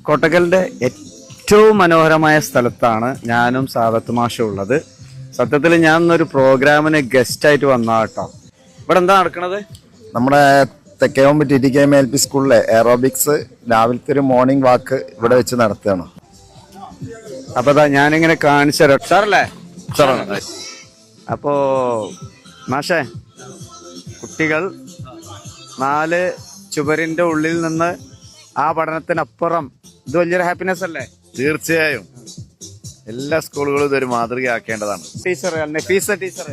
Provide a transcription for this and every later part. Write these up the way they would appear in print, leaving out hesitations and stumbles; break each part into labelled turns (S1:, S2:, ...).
S1: കോട്ടക്കലിന്റെ ഏറ്റവും മനോഹരമായ സ്ഥലത്താണ് ഞാനും സാദത്ത് മാഷും ഉള്ളത്. സത്യത്തിൽ ഞാൻ ഇന്നൊരു പ്രോഗ്രാമിന് ഗസ്റ്റ് ആയിട്ട് വന്നാ കേട്ടോ. ഇവിടെ എന്താ നടക്കണത്?
S2: നമ്മുടെ തെക്കേവമ്പ് TTKM LP സ്കൂളിലെ എയറോബിക്സ് രാവിലത്തെ ഒരു മോർണിംഗ് വാക്ക് ഇവിടെ വെച്ച് നടത്തുകയാണ്.
S1: അപ്പൊ ഞാനിങ്ങനെ കാണിച്ചു തരാം. സാറല്ലേ? സാറാണ്. അപ്പോ മാഷേ, കുട്ടികൾ 4 ചുവരിന്റെ ഉള്ളിൽ നിന്ന് ആ പഠനത്തിനപ്പുറം ഇത് വലിയൊരു ഹാപ്പിനെസ് അല്ലേ?
S2: തീർച്ചയായും എല്ലാ സ്കൂളുകളും ഇതൊരു മാതൃകയാക്കേണ്ടതാണ്.
S1: ടീച്ചർ നഫീസ ടീച്ചർ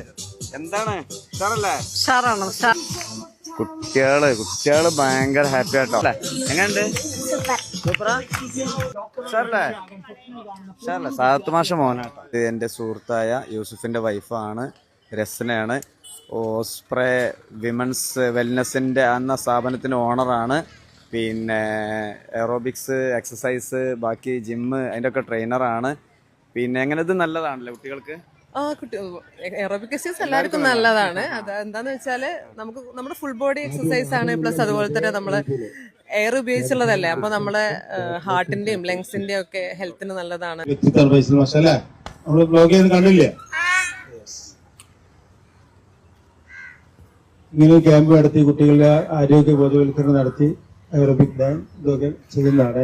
S1: എന്താണ്? സാറല്ലേ? കുട്ടികള് ഭയങ്കര ഹാപ്പി ആട്ടോ. എങ്ങനെയുണ്ട്? സൂപ്പറാ? സാറല്ലേ? സാറല്ലേ? സാദത്ത് മാഷ മോനാട്ടോ. ഇത് എന്റെ സുഹൃത്തായ യൂസുഫിന്റെ വൈഫാണ്, രസനയാണ്. ഓസ്പ്രേ വിമൻസ് വെൽനെസിന്റെ എന്ന സ്ഥാപനത്തിന് ഓണറാണ്. പിന്നെ എയറോബിക്സ്, എക്സസൈസ്, ബാക്കി ജിമ്മ് അതിൻ്റെ ഒക്കെ ട്രെയിനറാണ്. പിന്നെ എങ്ങനെ ഇത് നല്ലതാണല്ലേ കുട്ടികൾക്ക്?
S3: എയറോബിക് എക്സസൈസ് എല്ലാവർക്കും നല്ലതാണ്. അത് എന്താന്ന് വെച്ചാല് നമുക്ക് നമ്മുടെ ഫുൾ ബോഡി എക്സസൈസ് ആണ്. പ്ലസ് അതുപോലെ തന്നെ നമ്മള് എയർ ഉപയോഗിച്ചുള്ളതല്ലേ, അപ്പൊ നമ്മളെ ഹാർട്ടിന്റെയും ലങ്സിന്റെയും ഒക്കെ ഹെൽത്തിന് നല്ലതാണ്.
S4: ഇങ്ങനെ ക്യാമ്പ് നടത്തി കുട്ടികളുടെ ആരോഗ്യ ബോധവൽക്കരണം നടത്തി എയറോബിക് ഇതൊക്കെ ചെയ്യുന്നതാണ്.